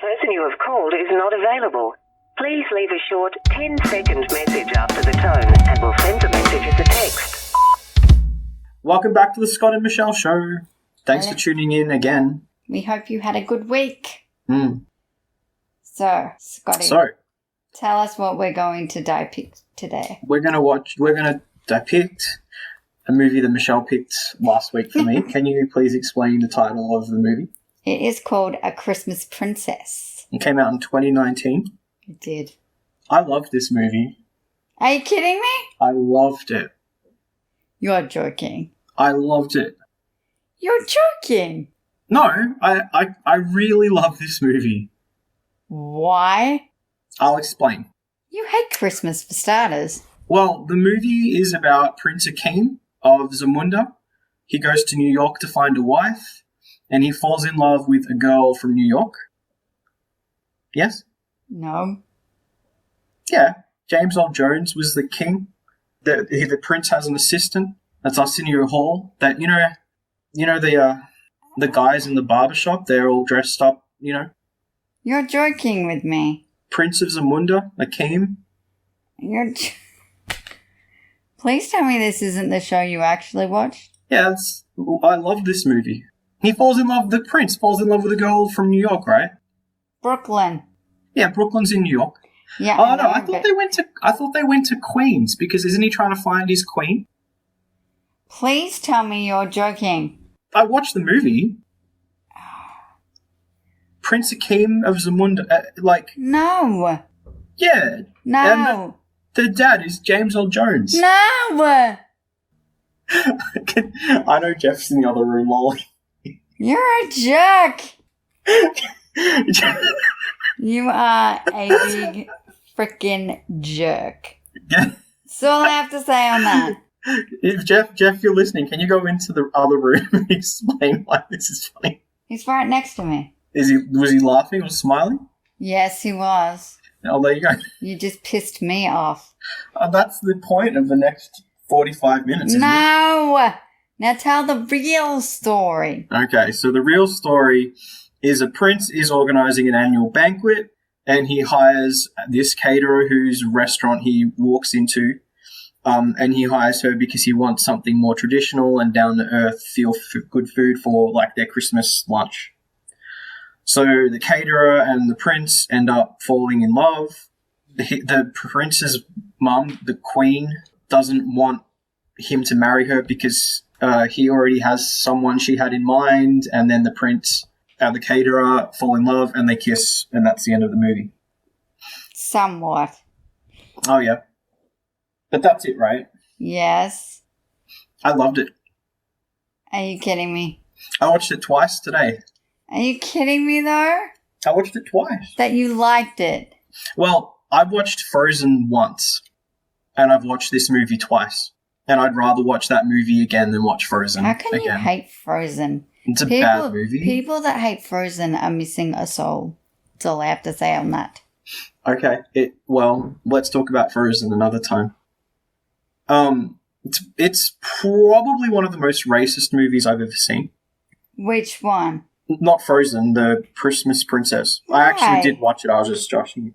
person you have called is not available. Please leave a short 10-second message after the tone and we'll send the message as a text. Welcome back to the Scott and Michelle Show. Thanks for tuning in again. We hope you had a good week. So, Scotty, tell us what we're going to depict today. We're going to depict a movie that Michelle picked last week for me. Can you please explain the title of the movie? It is called A Christmas Princess. It came out in 2019. It did. I loved this movie. Are you kidding me? I loved it. You're joking. I loved it. You're joking. No, I really love this movie. Why? I'll explain. You hate Christmas for starters. Well, the movie is about Prince Akeem of Zamunda. He goes to New York to find a wife, and he falls in love with a girl from New York. Yes? No. Yeah. James Earl Jones was the king. The prince has an assistant. That's Arsenio Hall. That you know the guys in the barbershop. They're all dressed up. You know. You're joking with me. Prince of Zamunda, Akeem. Please tell me this isn't the show you actually watched. Yeah, I love this movie. He falls in love. The prince falls in love with a girl from New York, right? Brooklyn. Yeah, Brooklyn's in New York. Yeah. Oh no, I thought they went to Queens because isn't he trying to find his queen? Please tell me you're joking. I watched the movie. Prince Akeem of Zamunda, No. Yeah. No. And the dad is James Earl Jones. No. I know Jeff's in the other room, lol. You're a jerk. You are a big freaking jerk. Yeah. That's all I have to say on that. If Jeff, you're listening, can you go into the other room and explain why this is funny? He's right next to me. Was he laughing or smiling? Yes, he was. Oh, there you go. You just pissed me off. That's the point of the next 45 minutes, isn't it? No! Now tell the real story. Okay, so the real story is a prince is organising an annual banquet and he hires this caterer whose restaurant he walks into, and he hires her because he wants something more traditional and down-to-earth, good food for, their Christmas lunch. So the caterer and the prince end up falling in love. The prince's mum, the queen, doesn't want him to marry her because he already has someone she had in mind, and then the prince and the caterer fall in love and they kiss, and that's the end of the movie. Somewhat. Oh, yeah. But that's it, right? Yes. I loved it. Are you kidding me? I watched it twice today. Are you kidding me, though? I watched it twice. That you liked it. Well, I've watched Frozen once, and I've watched this movie twice. And I'd rather watch that movie again than watch Frozen again. How can you hate Frozen? It's a bad movie. People that hate Frozen are missing a soul. That's all I have to say on that. Okay. Well, let's talk about Frozen another time. It's probably one of the most racist movies I've ever seen. Which one? Not Frozen, the Christmas Princess. Why? I actually did watch it. I was just joshing you.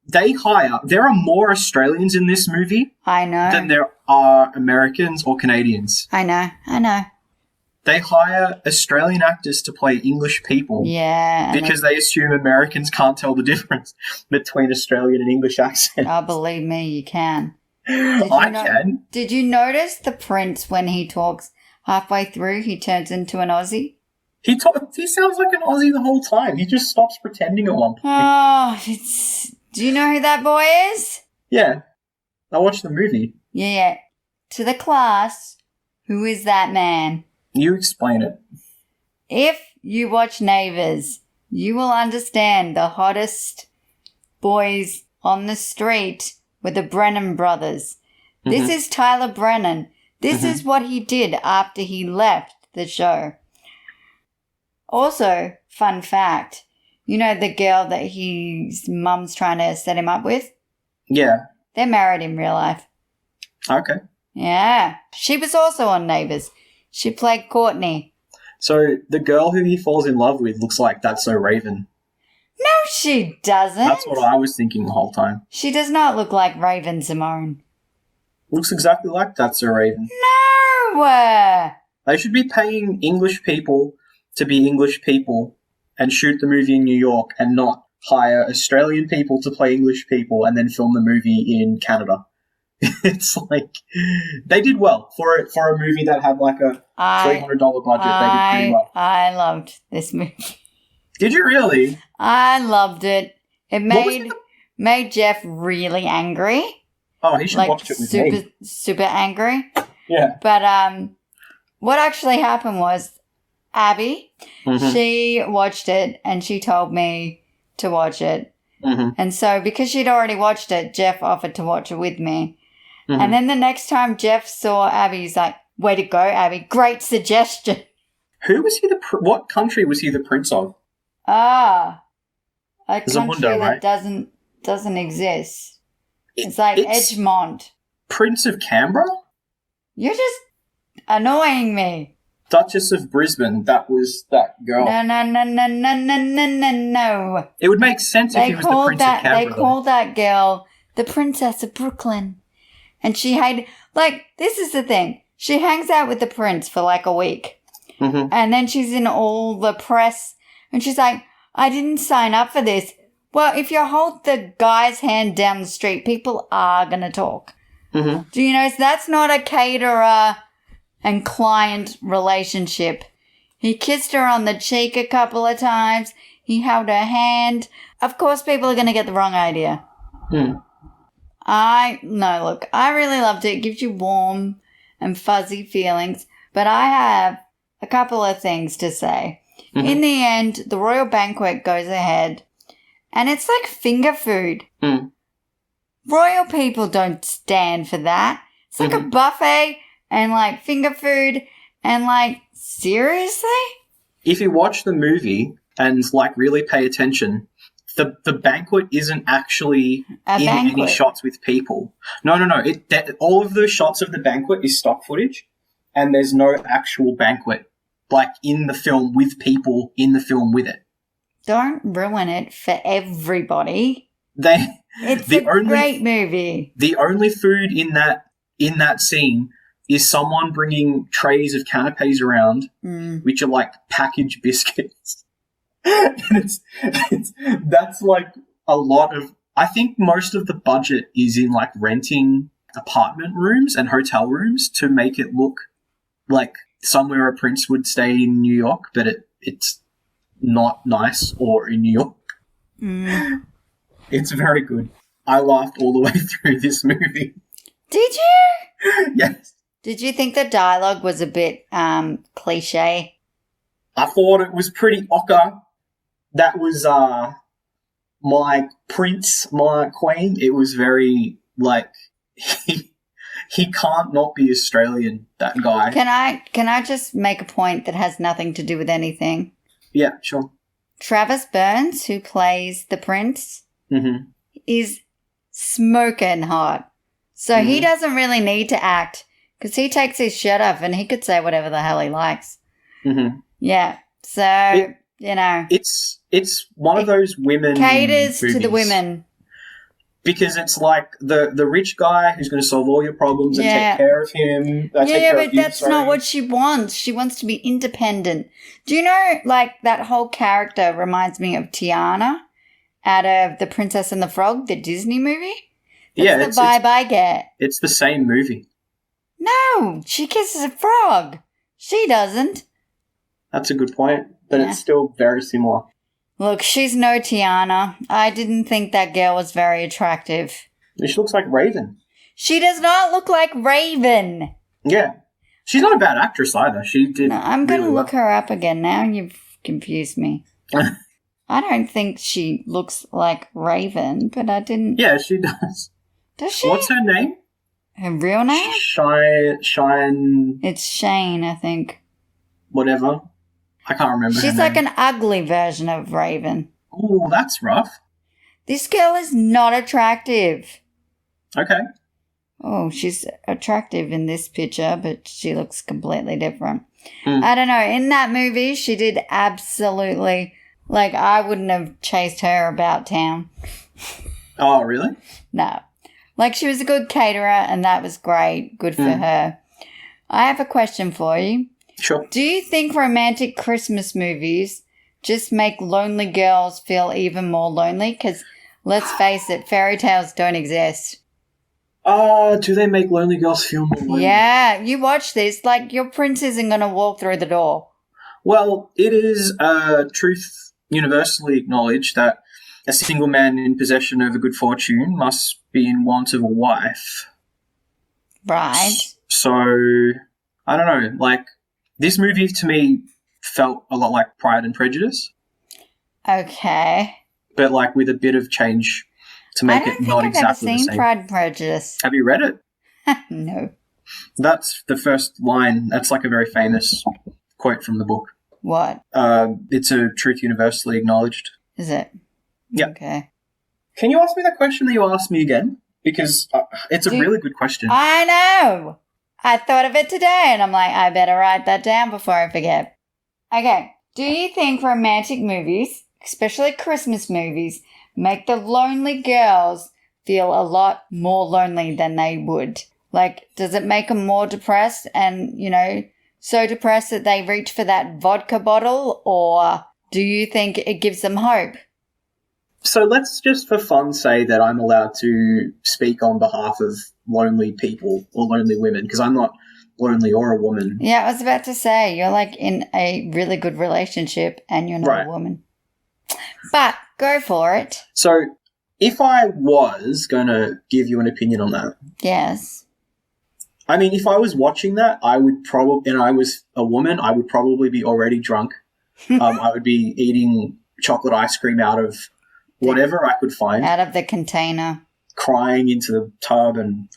There are more Australians in this movie I know. than there are Americans or Canadians. I know. They hire Australian actors to play English people. Yeah. Because they assume Americans can't tell the difference between Australian and English accents. Oh, believe me, you can. I can. Did you notice the prince when he talks halfway through, he turns into an Aussie? He sounds like an Aussie the whole time. He just stops pretending at one point. Oh, do you know who that boy is? Yeah. I watched the movie. Yeah. To the class, who is that man? You explain it. If you watch Neighbours, you will understand the hottest boys on the street were the Brennan brothers. Mm-hmm. This is Tyler Brennan. This is what he did after he left the show. Also, fun fact, you know the girl that his mum's trying to set him up with? Yeah. They're married in real life. Okay. Yeah. She was also on Neighbours. She played Courtney. So the girl who he falls in love with looks like That's So Raven. No, she doesn't. That's what I was thinking the whole time. She does not look like Raven Simone. Looks exactly like That's So Raven. No! They should be paying English people to be English people and shoot the movie in New York and not hire Australian people to play English people and then film the movie in Canada. It's like they did well for a movie that had like a $300 budget. They did pretty well. I loved this movie. Did you really? I loved it. It made Jeff really angry. Oh, he should watch it with me. Super angry. Yeah. But what actually happened was Abby, she watched it and she told me to watch it. And so because she'd already watched it, Jeff offered to watch it with me. And then the next time Jeff saw Abby, he's like, way to go, Abby. Great suggestion. Who was he what country was he the prince of? A country Zamunda, right? that doesn't exist. It's like Edgemont. Prince of Canberra? You're just annoying me. Duchess of Brisbane, that was that girl. No. It would make sense if he was the Prince of Canberra. They called that girl the Princess of Brooklyn. And she hated, like, this is the thing. She hangs out with the prince for like a week. And then she's in all the press. And she's like, I didn't sign up for this. Well, if you hold the guy's hand down the street, people are going to talk. Do you know? So that's not a caterer and client relationship. He kissed her on the cheek a couple of times. He held her hand. Of course, people are going to get the wrong idea. I really loved it. It gives you warm and fuzzy feelings. But I have a couple of things to say. In the end, the royal banquet goes ahead. And it's like finger food. Royal people don't stand for that. It's like a buffet and like finger food and like, seriously? If you watch the movie and like really pay attention, the banquet isn't actually any shots with people. No. All of the shots of the banquet is stock footage and there's no actual banquet like in the film with people in the film with it. Don't ruin it for everybody. It's a great movie. The only food in that scene is someone bringing trays of canapes around, which are like packaged biscuits. And that's like a lot of. I think most of the budget is in like renting apartment rooms and hotel rooms to make it look like somewhere a prince would stay in New York, but it's not nice or in New York. It's very good. I laughed all the way through this movie. Did you? Yes. Did you think the dialogue was a bit cliche? I thought it was pretty ochre. That was my prince, my queen. It was very like he can't not be Australian, that guy. Can I just make a point that has nothing to do with anything? Yeah, sure. Travis Burns, who plays the prince, is smoking hot. So he doesn't really need to act because he takes his shirt off and he could say whatever the hell he likes. Yeah. So, you know. It's one of those women caters movies. to the women. Because it's like the rich guy who's going to solve all your problems and take care of him. But that's not what she wants. She wants to be independent. Do you know, like, that whole character reminds me of Tiana out of The Princess and the Frog, the Disney movie? That's the vibe I get. It's the same movie. No, she kisses a frog. She doesn't. That's a good point, but it's still very similar. Look, she's no Tiana. I didn't think that girl was very attractive. She looks like Raven. She does not look like Raven. Yeah. She's not a bad actress either. She did. No, I'm going to look her up again now. You've confused me. I don't think she looks like Raven, but I didn't. Yeah, she does. Does she? What's her name? Her real name? Shine. It's Shane, I think. Whatever. I can't remember. She's like an ugly version of Raven. Oh, that's rough. This girl is not attractive. Okay. oh, she's attractive in this picture, but she looks completely different. I don't know. In that movie, she did absolutely, like, I wouldn't have chased her about town. Oh, really? No. Like, she was a good caterer, and that was great. Good for her. I have a question for you. Sure. Do you think romantic Christmas movies just make lonely girls feel even more lonely? Because, let's face it, fairy tales don't exist. Do they make lonely girls feel more lonely? Yeah, you watch this, like, your prince isn't going to walk through the door. Well, it is truth universally acknowledged that a single man in possession of a good fortune must be in want of a wife. Right. So, I don't know, like, this movie to me felt a lot like Pride and Prejudice. Okay. But, like, with a bit of change to make it not exactly the same. I don't think I've ever seen Pride and Prejudice. Have you read it? No. That's the first line. That's like a very famous quote from the book. What? It's a truth universally acknowledged. Is it? Yeah. Okay. Can you ask me that question that you asked me again? Because it's a really good question. I know. I thought of it today, and I'm like, I better write that down before I forget. Okay. Do you think romantic movies, especially Christmas movies, make the lonely girls feel a lot more lonely than they would? Like, does it make them more depressed and, you know, so depressed that they reach for that vodka bottle? Or do you think it gives them hope? So let's just for fun say that I'm allowed to speak on behalf of lonely people or lonely women, because I'm not lonely or a woman. Yeah, I was about to say, you're like in a really good relationship and you're not a woman. But go for it. So if I was going to give you an opinion on that. Yes. I mean, if I was watching that, I would probably, and I was a woman, I would probably be already drunk. I would be eating chocolate ice cream out of whatever I could find. Out of the container. Crying into the tub and...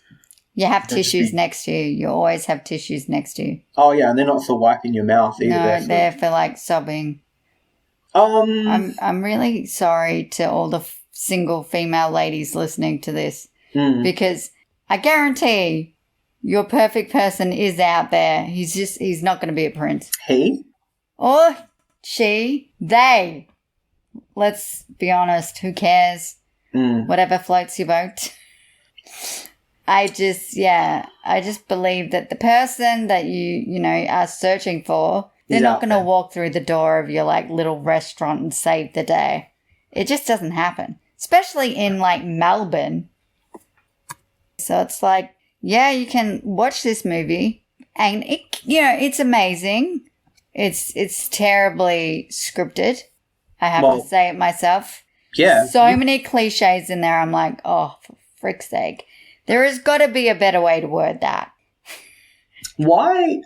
You have tissues next to you. You always have tissues next to you. Oh, yeah, and they're not for wiping your mouth either. No, they're for like sobbing. I'm really sorry to all the single female ladies listening to this because I guarantee your perfect person is out there. He's not going to be a prince. He? Or she. They. Let's be honest. Who cares? Whatever floats your boat. I just believe that the person that you are searching for, they're not going to walk through the door of your like little restaurant and save the day. It just doesn't happen, especially in like Melbourne. So it's like, yeah, you can watch this movie and it's amazing. It's terribly scripted. I have to say it myself. Yeah. So many cliches in there. I'm like, oh, for frick's sake. There has got to be a better way to word that. Why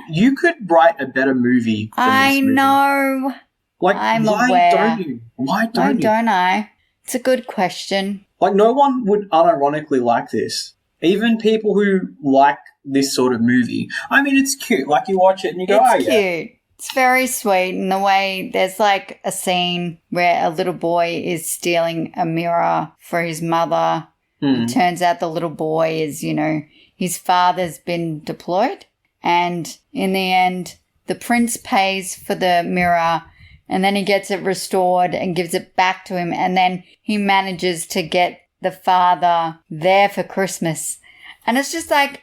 you could write a better movie than this movie. Know. Like, I'm why aware. don't you? Why don't I? It's a good question. Like, no one would unironically like this. Even people who like this sort of movie. I mean, it's cute. Like, you watch it and you go, it's cute. It's very sweet in the way there's like a scene where a little boy is stealing a mirror for his mother. It turns out the little boy is, his father's been deployed. And in the end, the prince pays for the mirror and then he gets it restored and gives it back to him. And then he manages to get the father there for Christmas. And it's just like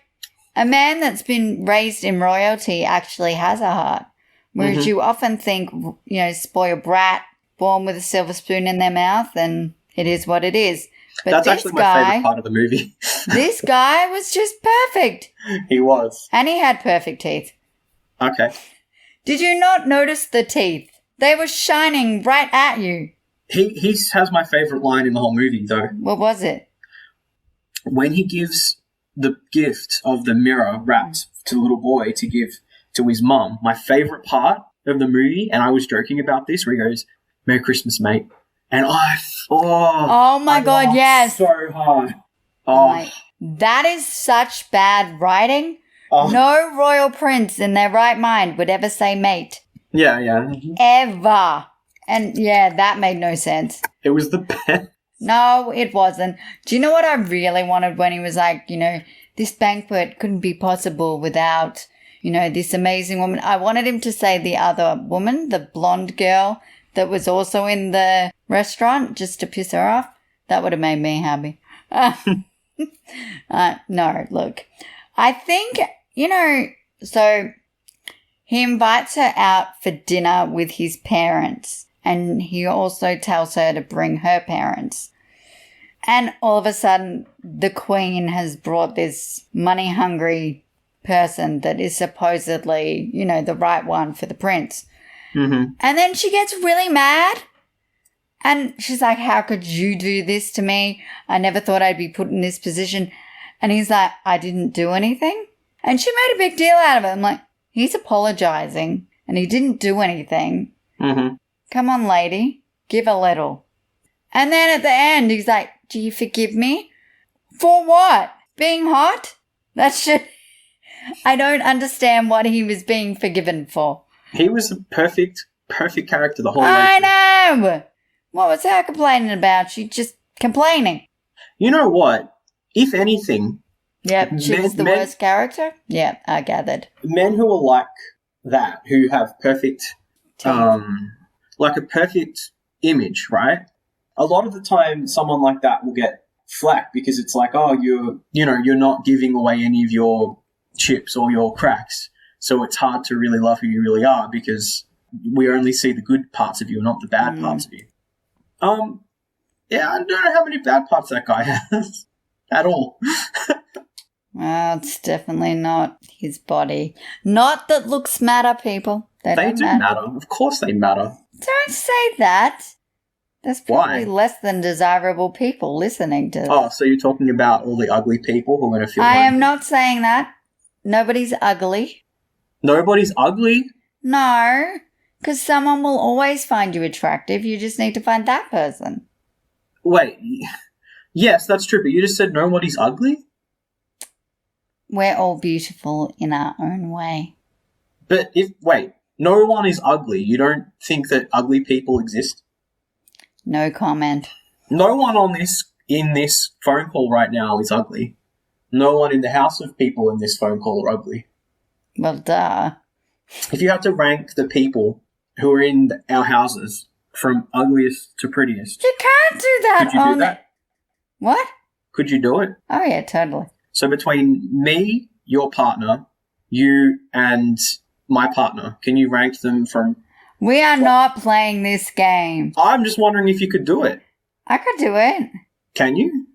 a man that's been raised in royalty actually has a heart. Whereas you often think, spoiled brat, born with a silver spoon in their mouth, and it is what it is. But that's actually my favourite part of the movie. This guy was just perfect. He was. And he had perfect teeth. Okay. Did you not notice the teeth? They were shining right at you. He has my favourite line in the whole movie, though. What was it? When he gives the gift of the mirror wrapped to the little boy to give to his mum, my favourite part of the movie, and I was joking about this, where he goes, "Merry Christmas, mate." And oh my God, yes. So hard. That is such bad writing. Oh. No royal prince in their right mind would ever say mate. Yeah. Ever. And yeah, that made no sense. It was the best. No, it wasn't. Do you know what I really wanted when he was like, this banquet couldn't be possible without, this amazing woman? I wanted him to say the other woman, the blonde girl that was also in the restaurant, just to piss her off. That would have made me happy. No, look, I think, so he invites her out for dinner with his parents, and he also tells her to bring her parents. And all of a sudden, the queen has brought this money-hungry person that is supposedly, the right one for the prince. Mm-hmm. And then she gets really mad. And she's like, how could you do this to me? I never thought I'd be put in this position. And he's like, I didn't do anything. And she made a big deal out of it. I'm like, he's apologizing and he didn't do anything. Mm-hmm. Come on, lady, give a little. And then at the end, he's like, do you forgive me? For what? Being hot? I don't understand what he was being forgiven for. He was a perfect character the whole way. I know. What was her complaining about? She just complaining. You know what? If anything... Yep, she was the worst character? Yep, I gathered. Men who are like that, who have perfect... like a perfect image, right? A lot of the time, someone like that will get flack because it's like, oh, you're not giving away any of your chips or your cracks. So it's hard to really love who you really are because we only see the good parts of you, not the bad parts of you. Yeah, I don't know how many bad parts that guy has at all. Well, it's definitely not his body. Not that looks matter, people. They do matter. Of course they matter. Don't say that. There's probably less than desirable people listening to this. Oh, so you're talking about all the ugly people who are going to feel I lonely. am not saying that. Nobody's ugly. Nobody's ugly? No, because someone will always find you attractive. You just need to find that person. Wait. Yes, that's true, but you just said nobody's ugly? We're all beautiful in our own way. But no one is ugly. You don't think that ugly people exist? No comment. No one in this phone call right now is ugly. No one in the house of people in this phone call are ugly. Well, duh. If you had to rank the people who are in our houses from ugliest to prettiest... You can't do that. Could you do that? What? Could you do it? Oh, yeah, totally. So between me, your partner, you, and my partner, can you rank them from... We are not playing this game. I'm just wondering if you could do it. I could do it. Can you?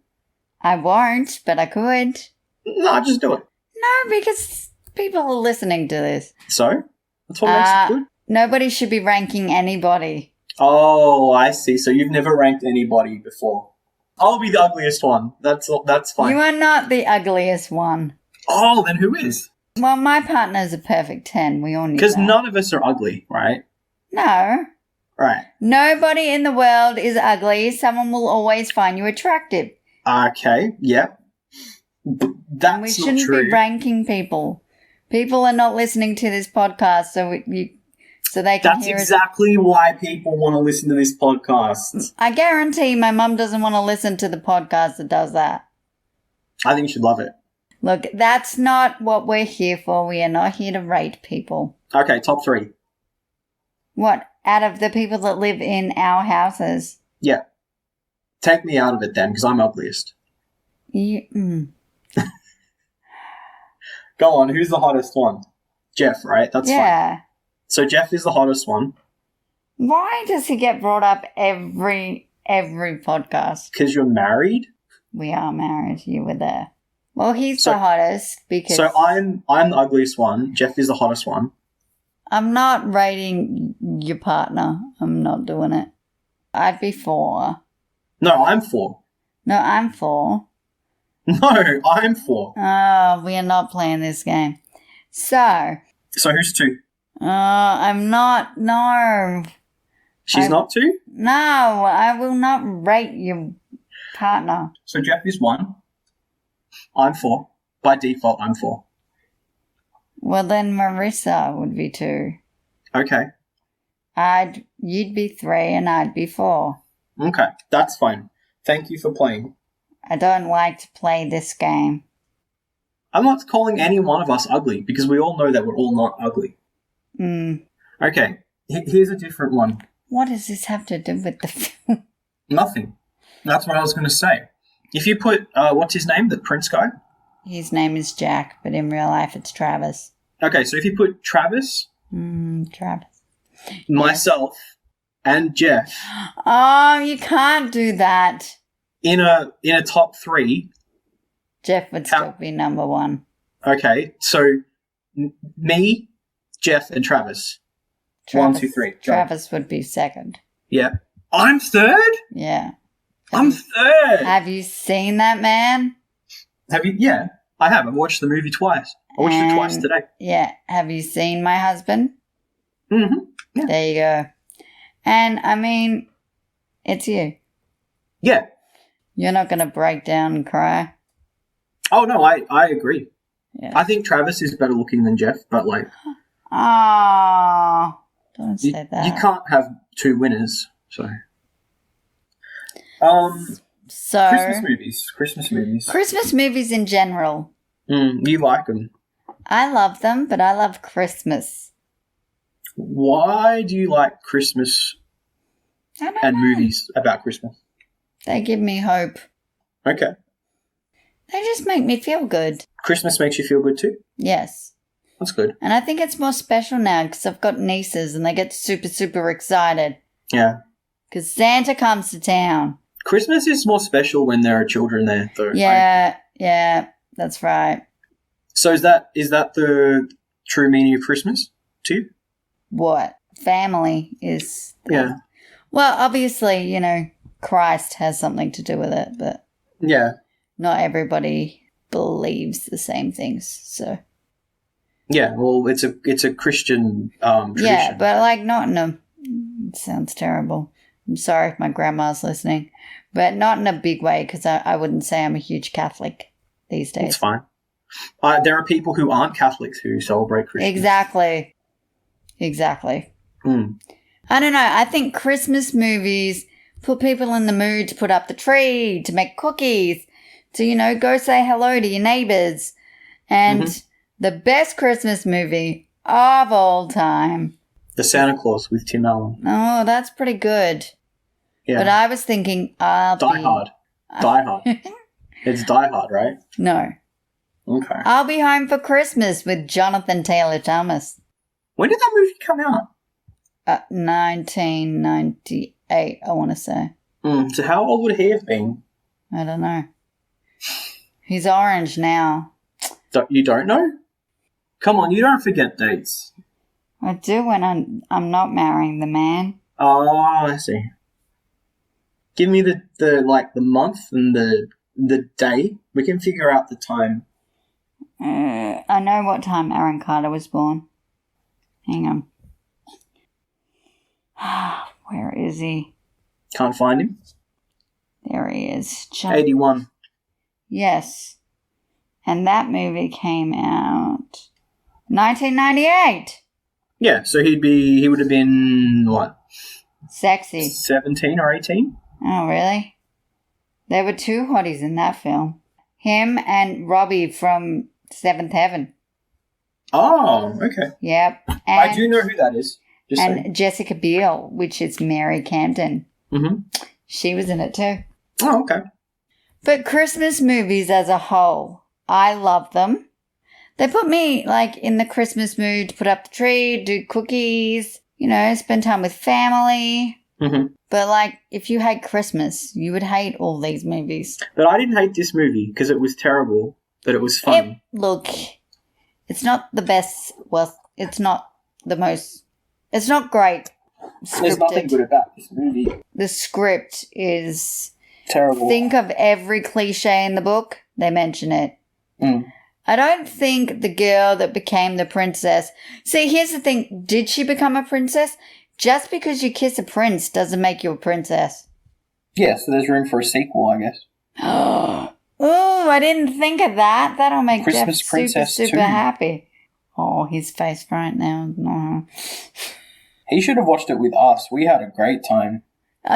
I won't, but I could. No, just do it. No, because people are listening to this. So? That's what makes it good? Nobody should be ranking anybody. Oh, I see. So you've never ranked anybody before. I'll be the ugliest one. That's fine. You are not the ugliest one. Oh, then who is? Well, my partner's a perfect 10. We all knew that. Because none of us are ugly, right? No. Right. Nobody in the world is ugly. Someone will always find you attractive. Okay, yep. That's not we shouldn't true. be ranking people. People are not listening to this podcast, so they can That's hear exactly why people want to listen to this podcast. I guarantee my mum doesn't want to listen to the podcast that does that. I think you should love it. Look, that's not what we're here for. We are not here to rate people. Okay, top 3. What? Out of the people that live in our houses? Yeah. Take me out of it then, because I'm ugliest. Go on, who's the hottest one? Jeff, right? That's fine. So Jeff is the hottest one. Why does he get brought up every podcast? Because you're married? We are married. You were there. Well, he's the hottest because... So I'm the ugliest one. Jeff is the hottest one. I'm not rating your partner. I'm not doing it. I'd be 4. No, I'm 4. No, I'm 4. No, I'm 4. Oh, we are not playing this game. So who's 2? I'm not. No. She's not 2? No, I will not rate your partner. So Jeff is 1. I'm 4. By default, I'm 4. Well, then Marissa would be 2. Okay. You'd be 3 and I'd be 4. Okay, that's fine. Thank you for playing. I don't like to play this game. I'm not calling any one of us ugly because we all know that we're all not ugly. Okay, here's a different one. What does this have to do with the film? Nothing. That's what I was going to say. If you put, what's his name, the Prince guy? His name is Jack, but in real life it's Travis. Okay, so if you put Travis, Travis, myself, and Jeff. Oh, you can't do that. In a top 3. Jeff would still be number 1. Okay, so me, Jeff, and Travis. 1, 2, 3. Travis would be second. Yeah. I'm third? Yeah. I'm third. Have you seen that man? Have you? Yeah, I have. I've watched the movie twice. I watched it twice today. Yeah. Have you seen my husband? Mm-hmm. Yeah. There you go. And, I mean, it's you. Yeah. You're not going to break down and cry? Oh, no, I agree. Yeah. I think Travis is better looking than Jeff, but, like... Oh, don't say that. You can't have 2 winners, so... Christmas movies. Christmas movies in general. You like them. I love them, but I love Christmas. Why do you like Christmas and movies about Christmas? They give me hope. Okay. They just make me feel good. Christmas makes you feel good too? Yes. That's good. And I think it's more special now because I've got nieces and they get super, super excited. Yeah. Because Santa comes to town. Christmas is more special when there are children there, though. Yeah, that's right. So is that the true meaning of Christmas to you? What? Family is... Yeah. Well, obviously, Christ has something to do with it, but... Yeah. Not everybody believes the same things, so... Yeah, well, it's a Christian tradition. Yeah, but, not in a... It sounds terrible. I'm sorry if my grandma's listening. But not in a big way, because I wouldn't say I'm a huge Catholic these days. It's fine. There are people who aren't Catholics who celebrate Christmas. Exactly. Mm. I don't know. I think Christmas movies put people in the mood to put up the tree, to make cookies, to, go say hello to your neighbours. And the best Christmas movie of all time. The Santa Claus with Tim Allen. Oh, that's pretty good. Yeah. But I was thinking, Die Hard. Die Hard. It's Die Hard, right? No. Okay. I'll Be Home for Christmas with Jonathan Taylor Thomas. When did that movie come out? 1998, I want to say. So how old would he have been? I don't know. He's orange now. You don't know? Come on, you don't forget dates. I do when I'm not marrying the man. Oh, I see. Give me the month and the day. We can figure out the time. I know what time Aaron Carter was born. Hang on. Where is he? Can't find him. There he is. 81. Yes. And that movie came out 1998. Yeah, so he would have been, what? Sexy. 17 or 18? Oh, really? There were 2 hotties in that film. Him and Robbie from Seventh Heaven. Oh, okay. Yep. And, I do know who that is. Just and saying. Jessica Biel, which is Mary Camden. Mm-hmm. She was in it too. Oh, okay. But Christmas movies as a whole, I love them. They put me, in the Christmas mood to put up the tree, do cookies, spend time with family. Mm-hmm. But, if you hate Christmas, you would hate all these movies. But I didn't hate this movie because it was terrible, but it was fun. Look, it's not the best, it's not the most, it's not great scripted. There's nothing good about this movie. The script is... terrible. Think of every cliche in the book, they mention it. Mm. I don't think the girl that became the princess... See, here's the thing. Did she become a princess? Just because you kiss a prince doesn't make you a princess. Yeah, so there's room for a sequel, I guess. Oh, I didn't think of that. That'll make Christmas Jeff Princess super 2. happy. Oh, his face right now. No. He should have watched it with us. We had a great time.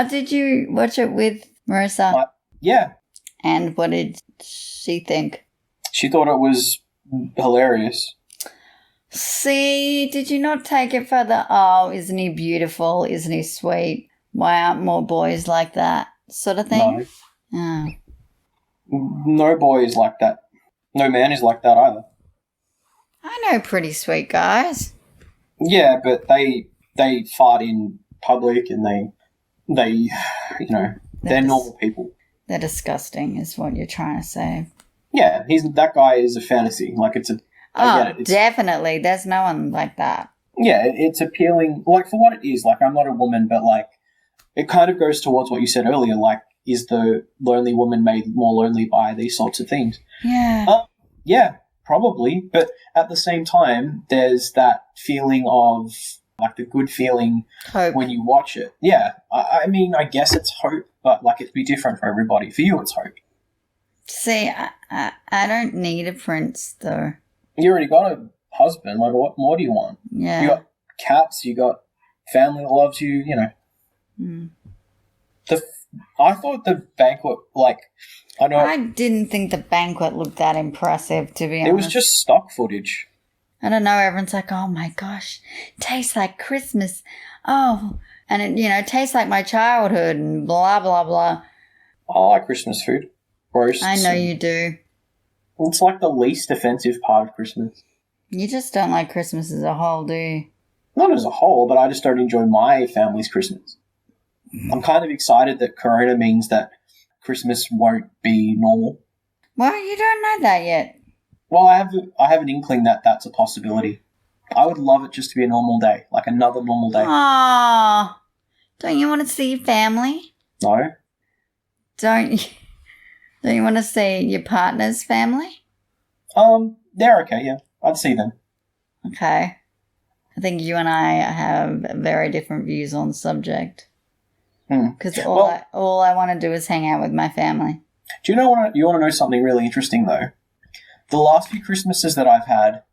Did you watch it with Marissa? Yeah. And what did she think? She thought it was hilarious. See, did you not take it for the, oh, isn't he beautiful? Isn't he sweet? Why aren't more boys like that sort of thing? No. Oh. No boy is like that. No man is like that either. I know pretty sweet guys. Yeah, but they fart in public and they you know, they're normal people. They're disgusting is what you're trying to say. Yeah, that guy is a fantasy. Like, it's a... I get it. Definitely. There's no one like that. Yeah, it's appealing, like, for what it is. Like, I'm not a woman, but, like, it kind of goes towards what you said earlier. Like, is the lonely woman made more lonely by these sorts of things? Yeah. Yeah, probably. But at the same time, there's that feeling of, like, the good feeling Hope. when you watch it. Yeah. I mean, I guess it's hope, but, like, it'd be different for everybody. For you, it's hope. See, I don't need a prince, though. You already got a husband. Like, what more do you want? Yeah. You got cats. You got family that loves you. You know. Mm. I thought the banquet, like, I know I didn't think the banquet looked that impressive, to be honest. it was just stock footage. I don't know. Everyone's like, "Oh my gosh, tastes like Christmas." Oh, and it, tastes like my childhood, and blah blah blah. I like Christmas food. Roasts. I know you do. It's like the least offensive part of Christmas. You just don't like Christmas as a whole, do you? Not as a whole, but I just don't enjoy my family's Christmas. I'm kind of excited that Corona means that Christmas won't be normal. Well, you don't know that yet. Well, I have an inkling that that's a possibility. I would love it just to be a normal day, like another normal day. Aww. Don't you want to see your family? No. Don't you want to see your partner's family? They're okay, yeah. I'd see them. Okay. I think you and I have very different views on the subject. Because all I want to do is hang out with my family. Do you want to know something really interesting, though? The last few Christmases that I've had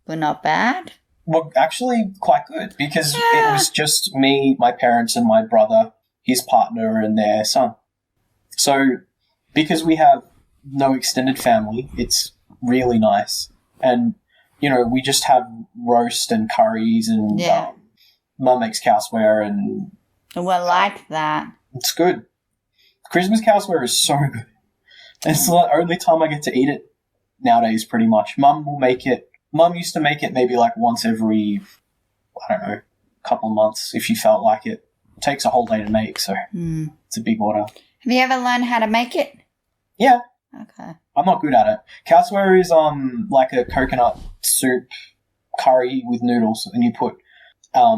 were not bad. Were actually quite good because it was just me, my parents, and my brother, his partner, and their son. So, because we have no extended family, it's really nice. And, we just have roast and curries and Mum makes cowsware and... Well, like that. It's good. Christmas cowsware is so good. It's the only time I get to eat it nowadays, pretty much. Mum will make it. Mum used to make it maybe like once every, I don't know, couple of months if she felt like it. It takes a whole day to make, so it's a big order. Have you ever learned how to make it? Yeah. Okay. I'm not good at it. Cowsware is like a coconut soup curry with noodles, and you put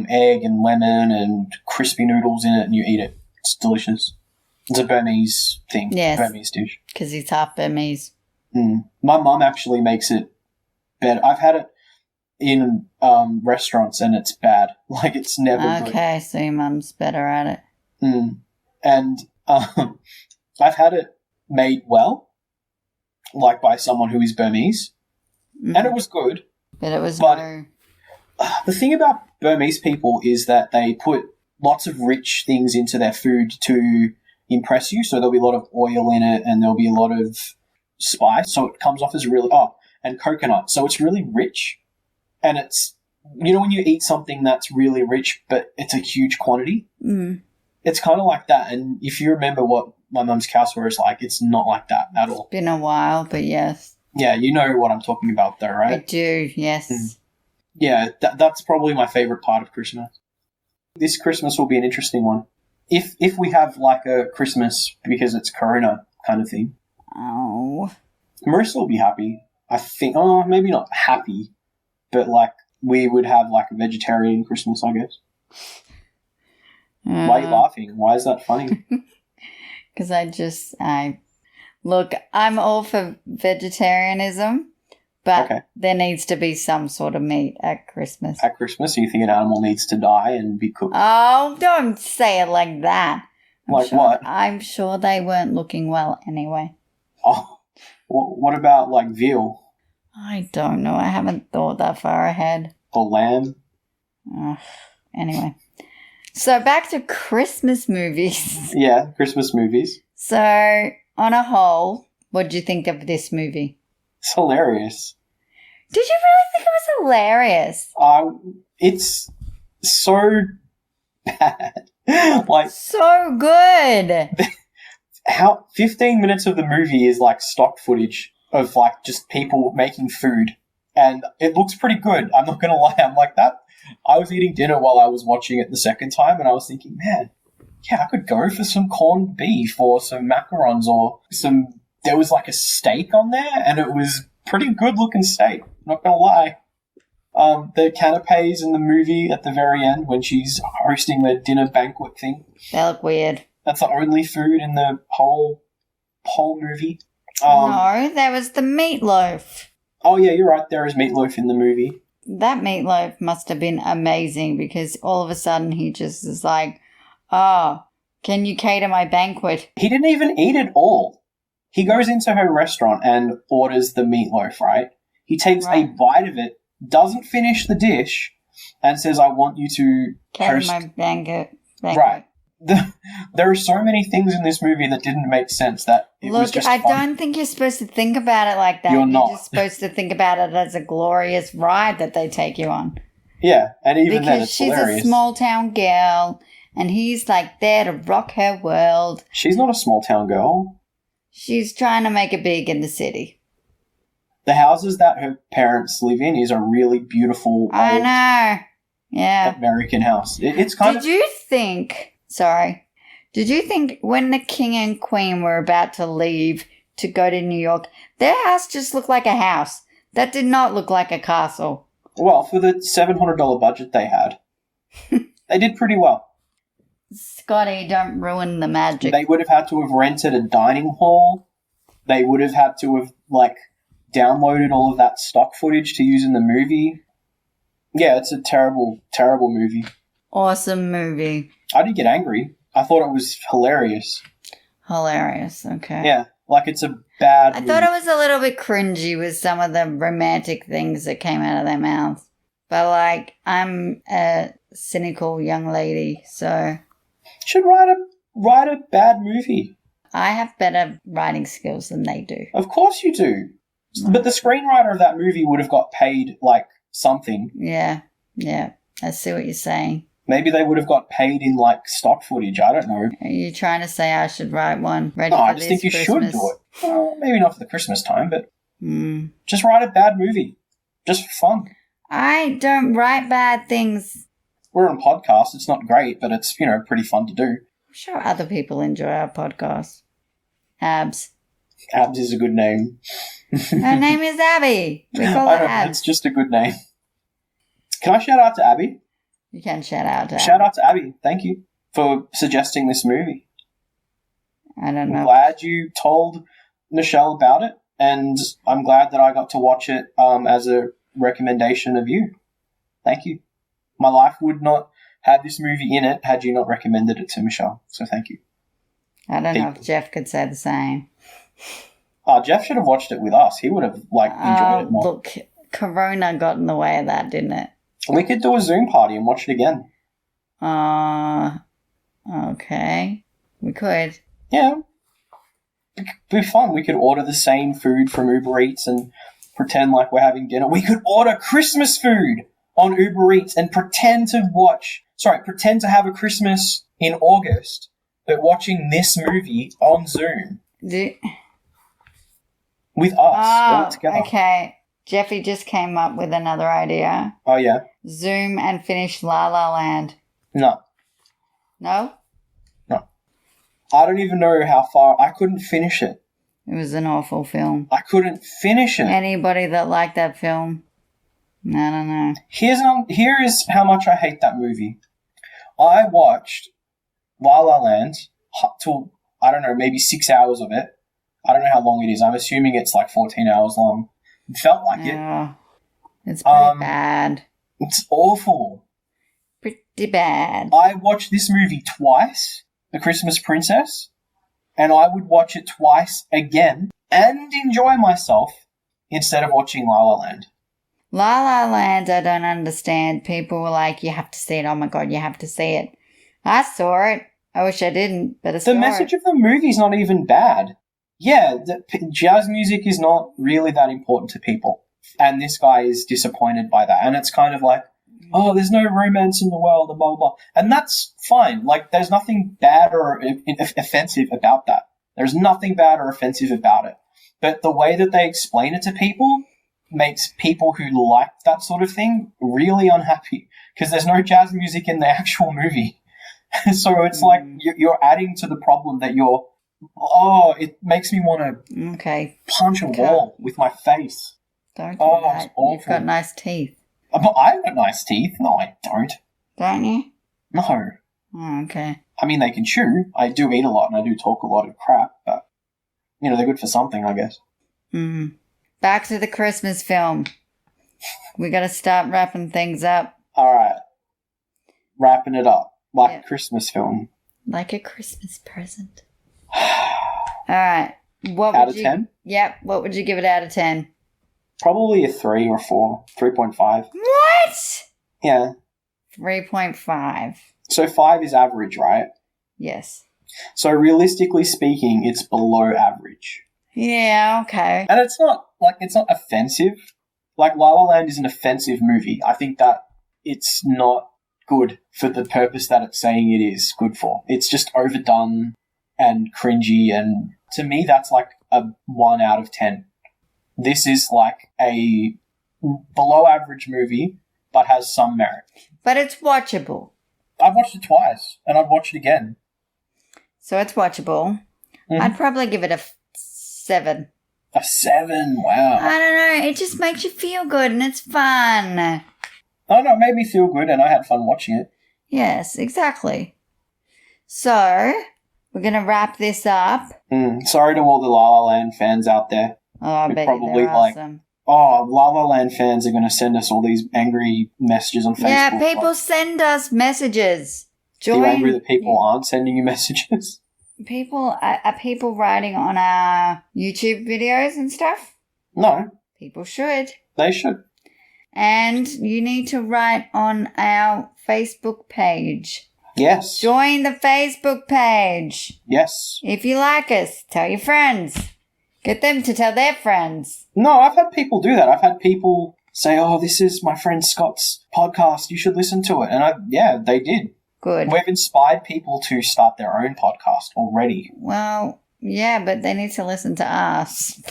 egg and lemon and crispy noodles in it, and you eat it. It's delicious. It's a Burmese thing. Yes. Burmese dish. Because he's half Burmese. My mum actually makes it better. I've had it in restaurants, and it's bad. Like, it's never good. Okay, so your mum's better at it. And I've had it made well, like by someone who is Burmese, and it was good. But it was the thing about Burmese people is that they put lots of rich things into their food to impress you. So there'll be a lot of oil in it, and there'll be a lot of spice. So it comes off as really and coconut. So it's really rich, and it's when you eat something that's really rich, but it's a huge quantity. It's kind of like that. And if you remember what my mum's cowsware is like, it's not like that at all. It's been a while, but yes. Yeah, you know what I'm talking about, though, right? I do. Yes. Yeah, that's probably my favorite part of Christmas. This Christmas will be an interesting one. If we have like a Christmas because it's Corona kind of thing. Oh. Marissa will be happy. I think, maybe not happy, but like we would have like a vegetarian Christmas, I guess. Why are you laughing? Why is that funny? Because look, I'm all for vegetarianism. But there needs to be some sort of meat at Christmas. At Christmas? You think an animal needs to die and be cooked? Oh, don't say it like that. What? I'm sure they weren't looking well anyway. Oh, what about like veal? I don't know. I haven't thought that far ahead. Or lamb? Anyway. So back to Christmas movies. Yeah, Christmas movies. So on a whole, what did you think of this movie? It's hilarious. Did you really think it was hilarious? It's so bad. Like, so good. how 15 minutes of the movie is like stock footage of like just people making food, and it looks pretty good. I'm not gonna lie. I'm like that. I was eating dinner while I was watching it the second time, and I was thinking, man, yeah, I could go for some corned beef or some macarons or some. There was like a steak on there, and it was pretty good looking steak. Not gonna lie. The canapes in the movie at the very end when she's hosting the dinner banquet thing. They look weird. That's the only food in the whole movie. No, there was the meatloaf. Oh yeah, you're right. There is meatloaf in the movie. That meatloaf must have been amazing because all of a sudden he just is like, oh, can you cater my banquet? He didn't even eat it all. He goes into her restaurant and orders the meatloaf, right? He takes a bite of it, doesn't finish the dish, and says, I want you to cater host my banquet. Right. There are so many things in this movie that didn't make sense that it was just I funny. don't think you're supposed to think about it like that. You're not. Just supposed to think about it as a glorious ride that they take you on. Yeah, and even then because it's she's hilarious. a small town girl and he's like there to rock her world. She's not a small town girl. She's trying to make it big in the city. The houses that her parents live in is a really beautiful I old know. Yeah. American house. It's kind of... Did you think when the king and queen were about to leave to go to New York, their house just looked like a house? That did not look like a castle. Well, for the $700 budget they had, they did pretty well. Scotty, don't ruin the magic. They would have had to have rented a dining hall. They would have had to have, downloaded all of that stock footage to use in the movie. Yeah, it's a terrible, terrible movie. Awesome movie. I did get angry. I thought it was hilarious. Hilarious, okay. Yeah, it's a bad I movie. thought it was a little bit cringy with some of the romantic things that came out of their mouths. But, I'm a cynical young lady, so... Should write a bad movie. I have better writing skills than they do. Of course you do. But the screenwriter of that movie would have got paid, something. Yeah. I see what you're saying. Maybe they would have got paid in, stock footage. I don't know. Are you trying to say I should write one ready No, for I this just think you Christmas? should do it. Well, maybe not for the Christmas time, but just write a bad movie. Just for fun. I don't write bad things. We're on a podcast. It's not great, but it's, pretty fun to do. I'm sure other people enjoy our podcast. Abs. Abs is a good name. Her name is Abby. We call I her know, Abs. it's just a good name. Can I shout out to Abby? You can shout out to Abby. Shout out to Abby. Thank you for suggesting this movie. I don't know. I'm glad you told Michelle about it, and I'm glad that I got to watch it as a recommendation of you. Thank you. My life would not have this movie in it had you not recommended it to Michelle, so thank you. I don't know if Jeff could say the same. Oh, Jeff should have watched it with us. He would have, enjoyed it more. Look, Corona got in the way of that, didn't it? We could do a Zoom party and watch it again. Okay. We could. Yeah. It'd be fun. We could order the same food from Uber Eats and pretend like we're having dinner. We could order Christmas food on Uber Eats and pretend to have a Christmas in August, but watching this movie on Zoom with us all together. Okay. Jeffy just came up with another idea. Oh, yeah? Zoom and finish La La Land. No. No? No. I don't even know how far. I couldn't finish it. It was an awful film. I couldn't finish it. Anybody that liked that film, I don't know. Here is how much I hate that movie. I watched La La Land till, I don't know, maybe 6 hours of it. I don't know how long it is. I'm assuming it's 14 hours long. It felt like it. It's pretty bad. It's awful. Pretty bad. I watched this movie twice, The Christmas Princess, and I would watch it twice again and enjoy myself instead of watching La La Land. La La Land, I don't understand. People were like, you have to see it. Oh my God, you have to see it. I saw it. I wish I didn't, but I saw it. The message of the movie's not even bad. yeah, jazz music is not really that important to people. And this guy is disappointed by that. And it's kind of like, oh, there's no romance in the world, and blah, blah, blah. And that's fine. Like, there's nothing bad or offensive about that. There's nothing bad or offensive about it. But the way that they explain it to people makes people who like that sort of thing really unhappy, because there's no jazz music in the actual movie. So it's like you're adding to the problem that it makes me want to punch a wall with my face. Don't do that. It's awful. You've got nice teeth. But I've got nice teeth. No, I don't. Don't you? No. Oh, okay. I mean, they can chew. I do eat a lot and I do talk a lot of crap, but, they're good for something, I guess. Back to the Christmas film. We got to start wrapping things up. All right. Wrapping it up. Like a Christmas film. Like a Christmas present. All right. Out of 10? Yep. What would you give it out of 10? Probably a 3 or 4. 3.5. What? Yeah. 3.5. So 5 is average, right? Yes. So realistically speaking, it's below average. Yeah, okay. And it's not offensive. Like, La La Land is an offensive movie. I think that it's not good for the purpose that it's saying it is good for. It's just overdone and cringy, and to me that's like a 1 out of 10. This is like a below average movie, but has some merit. But it's watchable. I've watched it twice, and I'd watch it again. So it's watchable. Mm-hmm. I'd probably give it a 7. A 7? Wow. I don't know. It just makes you feel good, and it's fun. Oh, no, it made me feel good, and I had fun watching it. Yes, exactly. So, we're going to wrap this up. Sorry to all the La La Land fans out there. Oh, I bet there are some. Oh, La La Land fans are going to send us all these angry messages on Facebook. Yeah, people send us messages. Are you angry that people aren't sending you messages? Are people writing on our YouTube videos and stuff? No. People should. They should. And you need to write on our Facebook page. Yes. Join the Facebook page. Yes. If you like us, tell your friends. Get them to tell their friends. No, I've had people do that. I've had people say, oh, this is my friend Scott's podcast. You should listen to it. And they did. Good. We've inspired people to start their own podcast already. Well, yeah, but they need to listen to us.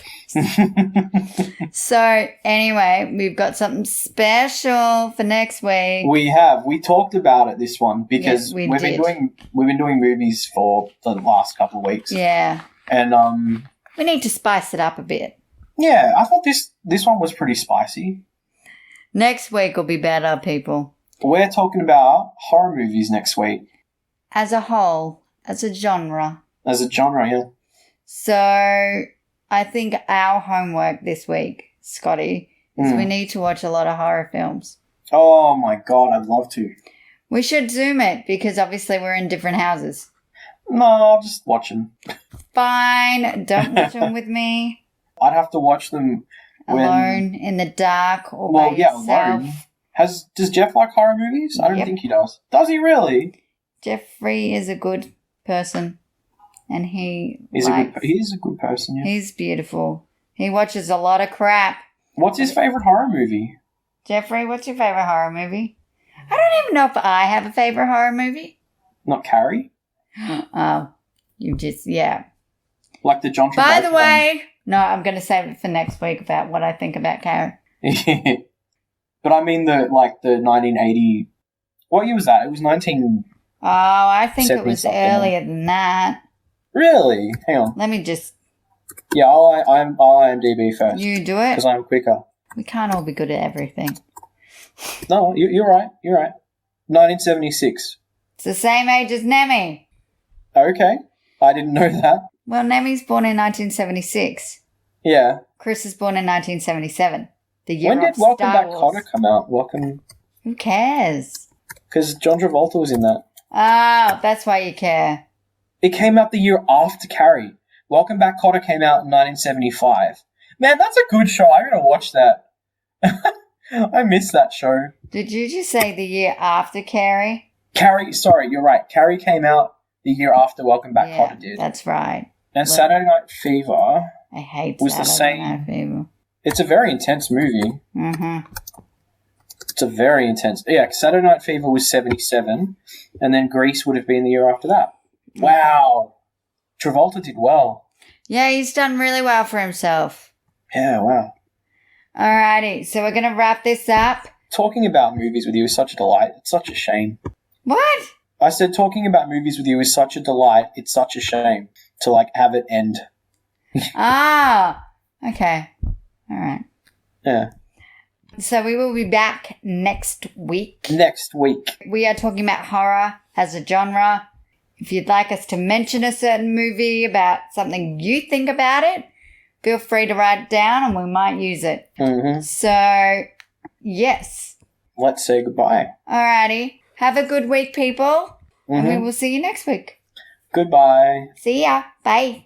So, anyway, we've got something special for next week. We have. We talked about it this one because we've been doing movies for the last couple of weeks. Yeah. And we need to spice it up a bit. Yeah, I thought this one was pretty spicy. Next week will be better, people. We're talking about horror movies next week. As a whole, as a genre. As a genre, yeah. So, I think our homework this week, Scotty, is we need to watch a lot of horror films. Oh my God, I'd love to. We should Zoom it because obviously we're in different houses. No, I'll just watch them. Fine, don't watch them with me. I'd have to watch them alone, in the dark, or by yourself. Alone. Does Jeff like horror movies? I don't think he does. Does he really? Jeffrey is a good person, and he's a good person, yeah. He's beautiful. He watches a lot of crap. What's his favourite horror movie? Jeffrey, what's your favourite horror movie? I don't even know if I have a favourite horror movie. Not Carrie? Oh, you just, yeah. Like the John Travolta By the way, no, I'm going to save it for next week about what I think about Carrie. But I mean the 1980... What year was that? It was 19... Oh, I think it was earlier than that. Really? Hang on. Let me just... Yeah, I'll IMDb first. You do it? Because I'm quicker. We can't all be good at everything. No, you're right. You're right. 1976. It's the same age as Nemi. Okay. I didn't know that. Well, Nemi's born in 1976. Yeah. Chris is born in 1977. The year when of did Welcome Star Back Wars. Kotter come out? Who cares? Because John Travolta was in that. Oh, that's why you care. It came out the year after Carrie. Welcome Back Kotter came out in 1975. Man, that's a good show. I'm going to watch that. I missed that show. Did you just say the year after Carrie? Sorry, you're right. Carrie came out the year after Welcome Back Kotter did. That's right. And Saturday Night Fever I hate was the Saturday same. Night Fever. It's a very intense movie. Mm-hmm. It's a very intense. Yeah, Saturday Night Fever was 77, and then Grease would have been the year after that. Wow. Travolta did well. Yeah, he's done really well for himself. Yeah, wow. Alrighty, so we're going to wrap this up. Talking about movies with you is such a delight. It's such a shame. What? I said talking about movies with you is such a delight. It's such a shame to, like, have it end. Ah, okay. All right. Yeah. So we will be back next week. Next week. We are talking about horror as a genre. If you'd like us to mention a certain movie about something you think about it, feel free to write it down and we might use it. Mm-hmm. So, yes. Let's say goodbye. Alrighty. Have a good week, people. And we will see you next week. Goodbye. See ya. Bye.